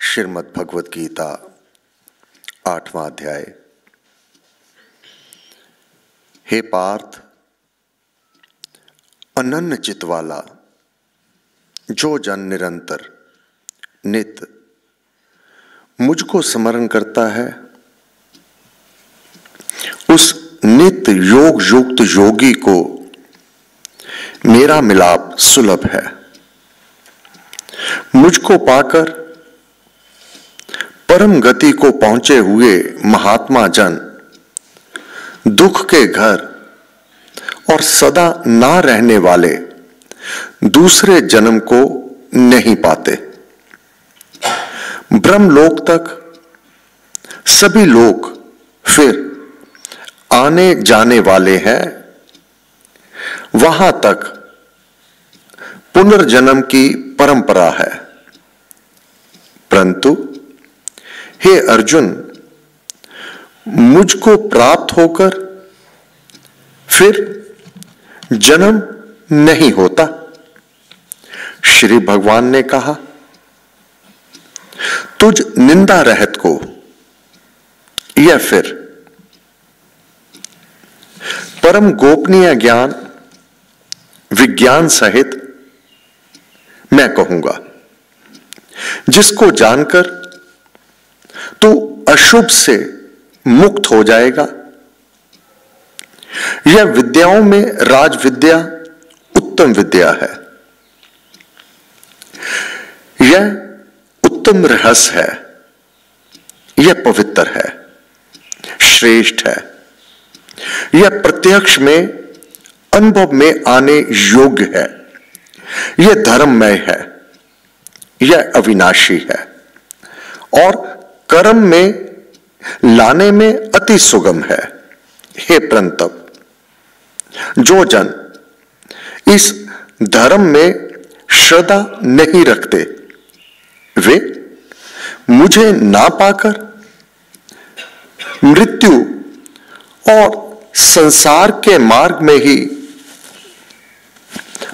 श्रीमद् भगवत गीता 8वां अध्याय। हे पार्थ, अनन्य चित वाला जो जन निरंतर नित मुझको स्मरण करता है, उस नित योग युक्त योगी को मेरा मिलाप सुलभ है। मुझको पाकर परम गति को पहुंचे हुए महात्मा जन दुख के घर और सदा ना रहने वाले दूसरे जन्म को नहीं पाते। ब्रह्मलोक तक सभी लोग फिर आने जाने वाले हैं। वहां तक पुनर्जन्म की परंपरा है, परंतु हे अर्जुन, मुझको प्राप्त होकर फिर जन्म नहीं होता। श्री भगवान ने कहा, तुझ निंदा रहत को या फिर परम गोपनीय ज्ञान विज्ञान सहित मैं कहूंगा, जिसको जानकर तू अशुभ से मुक्त हो जाएगा। यह विद्याओं में राज विद्या उत्तम विद्या है। यह उत्तम रहस्य है। यह पवित्र है, श्रेष्ठ है। यह प्रत्यक्ष में अनुभव में आने योग्य है। यह धर्ममय है। यह अविनाशी है और कर्म में लाने में अति सुगम है। हे परंतप, जो जन इस धर्म में श्रद्धा नहीं रखते, वे मुझे ना पाकर मृत्यु और संसार के मार्ग में ही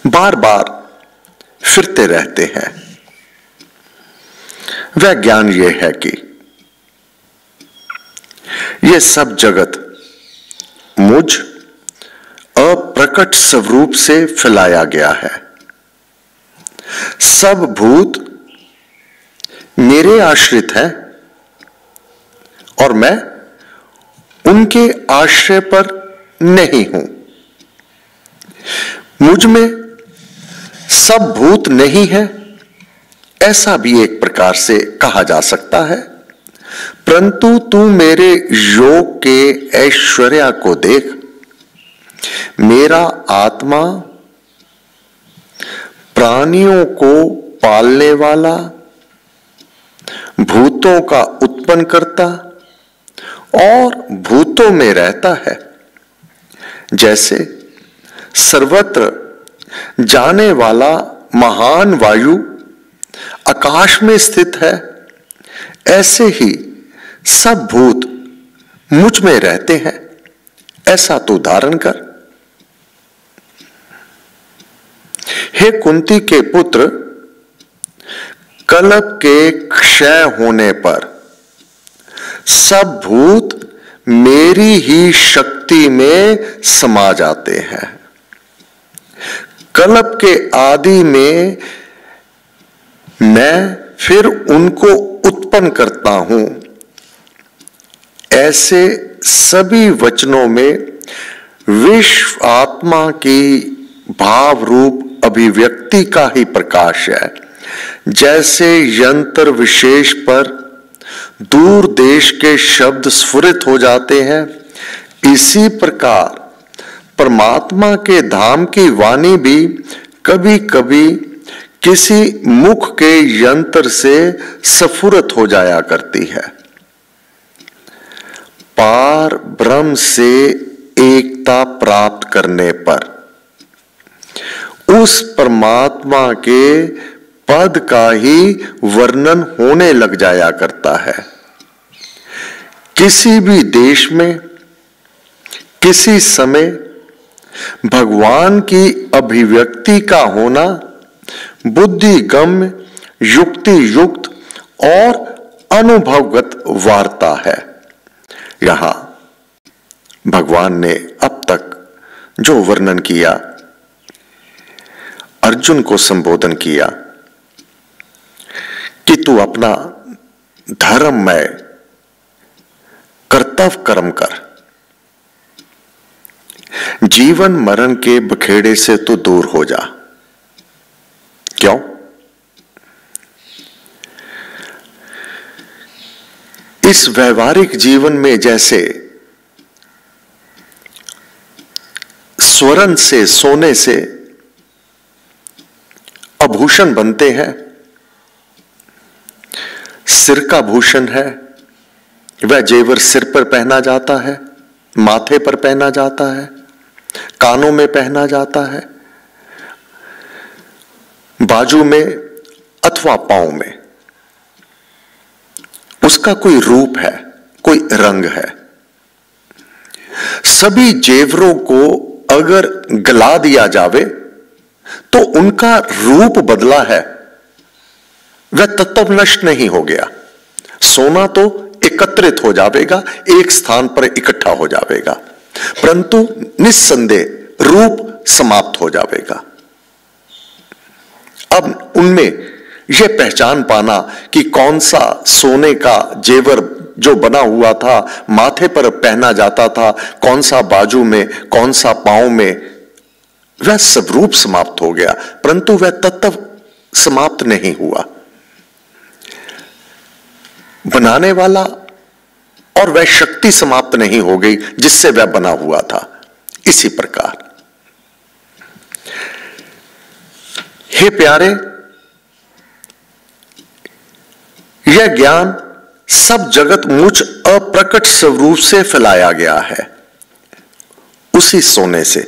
बार बार फिरते रहते हैं। वह ज्ञान यह है कि यह सब जगत मुझ अप्रकट स्वरूप से फैलाया गया है। सब भूत मेरे आश्रित हैं और मैं उनके आश्रय पर नहीं हूं। मुझ में सब भूत नहीं है, ऐसा भी एक प्रकार से कहा जा सकता है, परंतु तू मेरे योग के ऐश्वर्य को देख। मेरा आत्मा प्राणियों को पालने वाला, भूतों का उत्पन्न करता और भूतों में रहता है। जैसे सर्वत्र जाने वाला महान वायु आकाश में स्थित है, ऐसे ही सब भूत मुझ में रहते हैं। ऐसा तू धारण कर। हे कुंती के पुत्र, कल्प के क्षय होने पर सब भूत मेरी ही शक्ति में समा जाते हैं। कल्प के आदि में मैं फिर उनको उत्पन्न करता हूं। ऐसे सभी वचनों में विश्व आत्मा की भाव रूप अभिव्यक्ति का ही प्रकाश है। जैसे यंत्र विशेष पर दूर देश के शब्द स्फुरित हो जाते हैं, इसी प्रकार परमात्मा के धाम की वाणी भी कभी कभी किसी मुख के यंत्र से स्फुरित हो जाया करती है। पार ब्रह्म से एकता प्राप्त करने पर उस परमात्मा के पद का ही वर्णन होने लग जाया करता है। किसी भी देश में किसी समय भगवान की अभिव्यक्ति का होना बुद्धिगम्य, युक्ति युक्त और अनुभवगत वार्ता है। यहां भगवान ने अब तक जो वर्णन किया, अर्जुन को संबोधन किया कि तू अपना धर्ममय कर्तव्य कर्म कर, जीवन मरण के बखेड़े से तो दूर हो जा। क्यों? इस व्यवहारिक जीवन में जैसे स्वर्ण से, सोने से आभूषण बनते हैं, सिर का भूषण है, वह जेवर सिर पर पहना जाता है, माथे पर पहना जाता है, कानों में पहना जाता है, बाजू में अथवा पांव में, उसका कोई रूप है, कोई रंग है। सभी जेवरों को अगर गला दिया जावे तो उनका रूप बदला है, वह तत्व नष्ट नहीं हो गया। सोना तो एकत्रित हो जाएगा, एक स्थान पर इकट्ठा हो जाएगा, परंतु निस्संदेह रूप समाप्त हो जाएगा। अब उनमें यह पहचान पाना कि कौन सा सोने का जेवर जो बना हुआ था, माथे पर पहना जाता था, कौन सा बाजू में, कौन सा पांव में, वह सब रूप समाप्त हो गया, परंतु वह तत्व समाप्त नहीं हुआ। बनाने वाला और वह शक्ति समाप्त नहीं हो गई जिससे वह बना हुआ था। इसी प्रकार हे प्यारे, यह ज्ञान सब जगत मुझ अप्रकट स्वरूप से फैलाया गया है, उसी सोने से।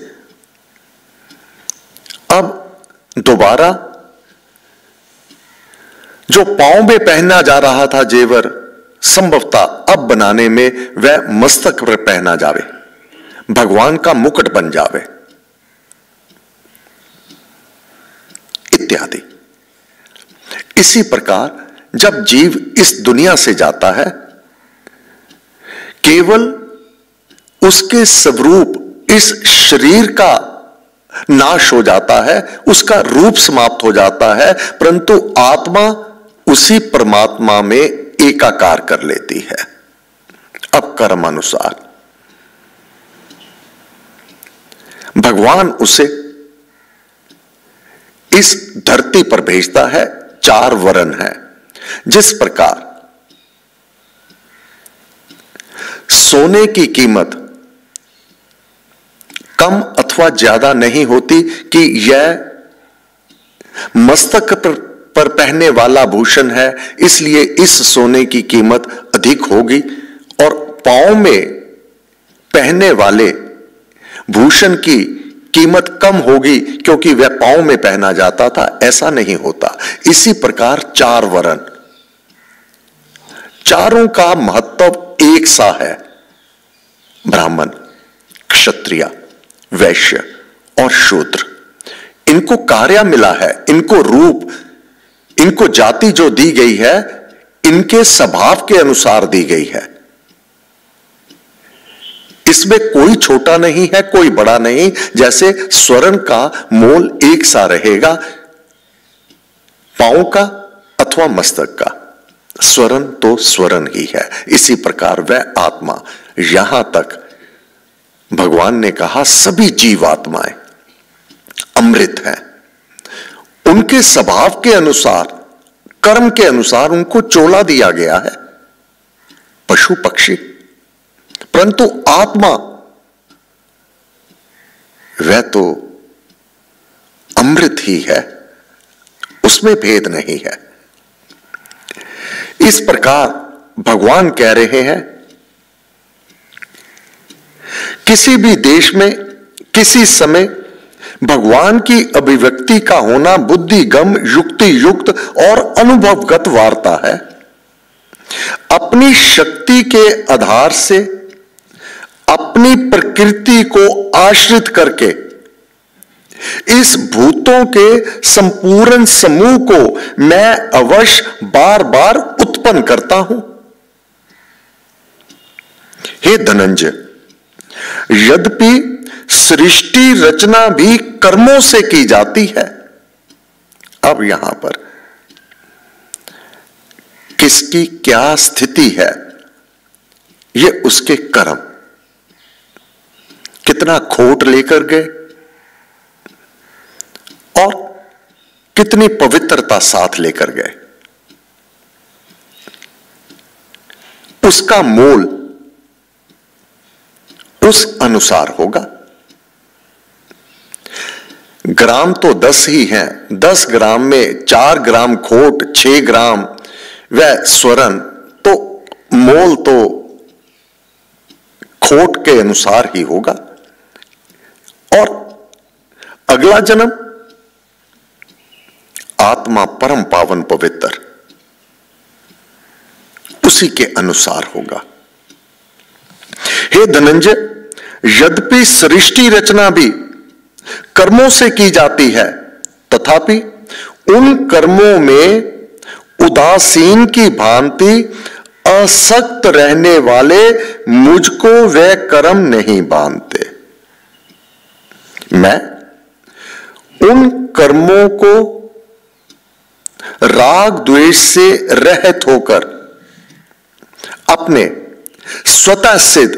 अब दोबारा जो पांव में पहना जा रहा था जेवर, संभवतः अब बनाने में वह मस्तक पर पहना जावे, भगवान का मुकुट बन जावे, इत्यादि। इसी प्रकार जब जीव इस दुनिया से जाता है, केवल उसके स्वरूप इस शरीर का नाश हो जाता है, उसका रूप समाप्त हो जाता है, परंतु आत्मा उसी परमात्मा में एकाकार कर लेती है। अब कर्म अनुसार भगवान उसे इस धरती पर भेजता है। 4 वरण है। जिस प्रकार सोने की कीमत कम अथवा ज्यादा नहीं होती कि यह मस्तक पर पहनने वाला भूषण है, इसलिए इस सोने की कीमत अधिक होगी, और पांव में पहनने वाले भूषण की कीमत कम होगी क्योंकि वह पांव में पहना जाता था, ऐसा नहीं होता। इसी प्रकार 4 वर्ण, चारों का महत्व एक सा है। ब्राह्मण, क्षत्रिय, वैश्य और शूद्र, इनको कार्य मिला है, इनको रूप, इनको जाति जो दी गई है, इनके स्वभाव के अनुसार दी गई है। इसमें कोई छोटा नहीं है, कोई बड़ा नहीं। जैसे स्वर्ण का मोल एक सा रहेगा, पांव का अथवा मस्तक का, स्वर्ण तो स्वर्ण ही है। इसी प्रकार वह आत्मा, यहां तक भगवान ने कहा सभी जीवात्माएं अमृत हैं, उनके स्वभाव के अनुसार, कर्म के अनुसार उनको चोला दिया गया है, पशु पक्षी, परंतु आत्मा वह तो अमृत ही है, उसमें भेद नहीं है। इस प्रकार भगवान कह रहे हैं, किसी भी देश में किसी समय भगवान की अभिव्यक्ति का होना बुद्धिगम, युक्ति युक्त और अनुभवगत वार्ता है। अपनी शक्ति के आधार से अपनी प्रकृति को आश्रित करके इस भूतों के संपूर्ण समूह को मैं अवश्य बार बार उत्पन्न उत्पन्न करता हूं। हे धनंजय, यद्यपि सृष्टि रचना भी कर्मों से की जाती है। अब यहां पर किसकी क्या स्थिति है, यह उसके कर्म कितना खोट लेकर गए और कितनी पवित्रता साथ लेकर गए, उसका मोल उस अनुसार होगा। ग्राम तो 10 ही हैं, 10 ग्राम में 4 ग्राम खोट, 6 ग्राम वह स्वरण, तो मोल तो खोट के अनुसार ही होगा। और अगला जन्म आत्मा परम पावन पवित्र, उसी के अनुसार होगा। हे धनंजय, यद्यपि सृष्टि रचना भी कर्मों से की जाती है, तथापि उन कर्मों में उदासीन की भांति असक्त रहने वाले मुझको वे कर्म नहीं बांधते। मैं उन कर्मों को राग द्वेष से रहित होकर अपने स्वतः सिद्ध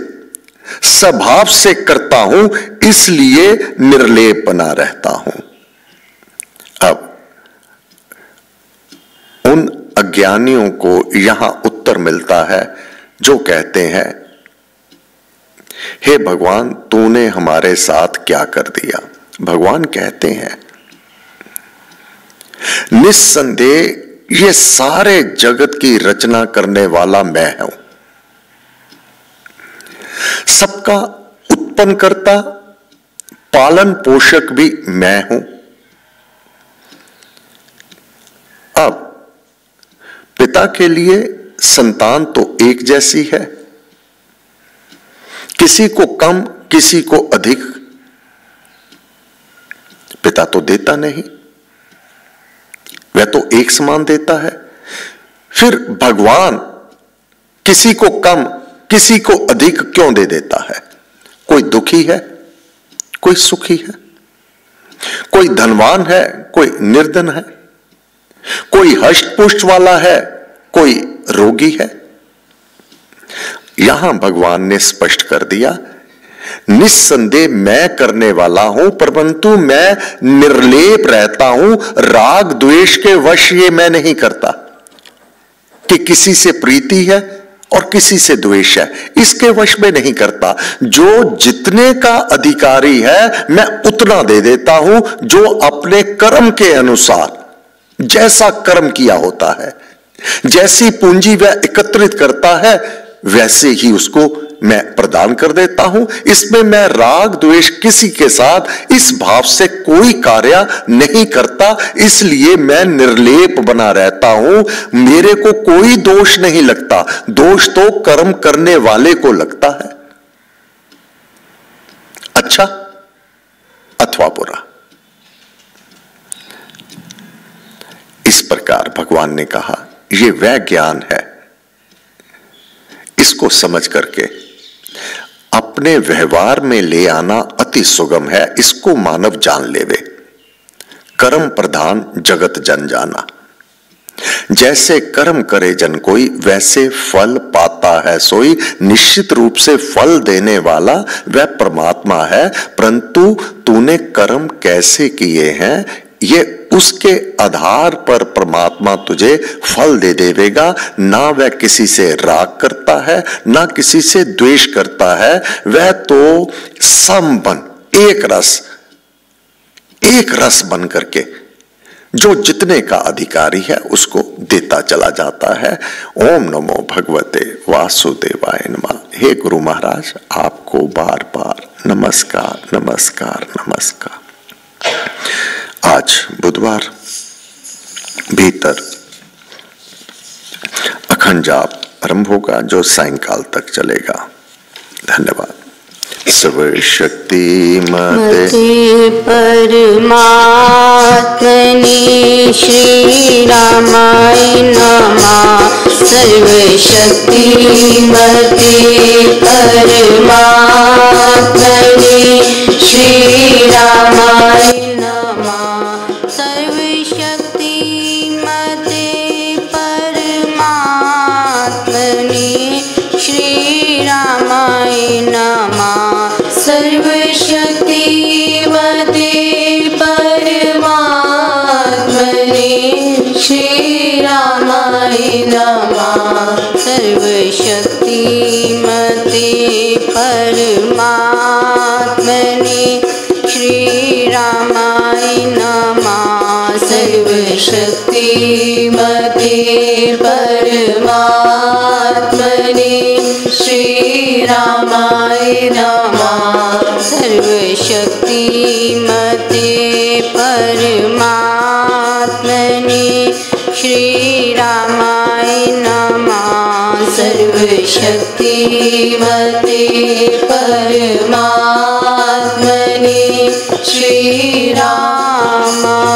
स्वभाव से करता हूं, इसलिए निर्लेप बना रहता हूं। अब उन अज्ञानियों को यहां उत्तर मिलता है जो कहते हैं, हे भगवान, तूने हमारे साथ क्या कर दिया। भगवान कहते हैं, निस्संदेह ये सारे जगत की रचना करने वाला मैं हूं, सबका उत्पन्न करता, पालन पोषक भी मैं हूं। अब पिता के लिए संतान तो एक जैसी है, किसी को कम किसी को अधिक पिता तो देता नहीं, वह तो एक समान देता है। फिर भगवान किसी को कम किसी को अधिक क्यों दे देता है? कोई दुखी है, कोई सुखी है, कोई धनवान है, कोई निर्धन है, कोई हष्ट पुष्ट वाला है, कोई रोगी है। यहां भगवान ने स्पष्ट कर दिया, निस्संदेह मैं करने वाला हूं, परंतु मैं निर्लेप रहता हूं। राग द्वेष के वश ये मैं नहीं करता कि किसी से प्रीति है और किसी से द्वेष है, इसके वश में नहीं करता। जो जितने का अधिकारी है मैं उतना दे देता हूं, जो अपने कर्म के अनुसार जैसा कर्म किया होता है, जैसी पूंजी वह एकत्रित करता है, वैसे ही उसको मैं प्रदान कर देता हूं। इसमें मैं राग द्वेष किसी के साथ इस भाव से कोई कार्य नहीं करता, इसलिए मैं निर्लेप बना रहता हूं। मेरे को कोई दोष नहीं लगता, दोष तो कर्म करने वाले को लगता है, अच्छा अथवा बुरा। इस प्रकार भगवान ने कहा, यह वह ज्ञान है, इसको समझ करके अपने व्यवहार में ले आना अति सुगम है। इसको मानव जान लेवे। कर्म प्रधान जगत जन जाना, जैसे कर्म करे जन कोई, वैसे फल पाता है सोई। निश्चित रूप से फल देने वाला वह परमात्मा है, परंतु तूने कर्म कैसे किए हैं, ये उसके आधार पर परमात्मा तुझे फल दे देवेगा। ना वह किसी से राग करता है, ना किसी से द्वेष करता है, वह तो समबन एक रस बन करके जो जितने का अधिकारी है उसको देता चला जाता है। ओम नमो भगवते वासुदेवाय नमः। हे गुरु महाराज, आपको बार बार नमस्कार नमस्कार नमस्कार। आज बुधवार भीतर अखंड जाप आरंभ होगा, जो सायंकाल तक चलेगा। धन्यवाद। सर्व शक्ति मते परमात्मने श्री रामाय नमः। सर्वशक्तिमते परमात्मने श्रीरामाय नमः। सर्वशक्तिमते परमात्मने श्रीरामाय नमः। सर्वशक्तिमते परमात्मने श्रीरामाय नमः। सर्वशक्तिमते परमात्मने श्रीरामाय नमः। सर्वशक्तिमते परमात्मने श्रीरामाय नमः। सर्वशक्तिमते परमात्मने श्रीरामाय नमः। सर्वशक्तिमते परमात्मने श्रीरामाय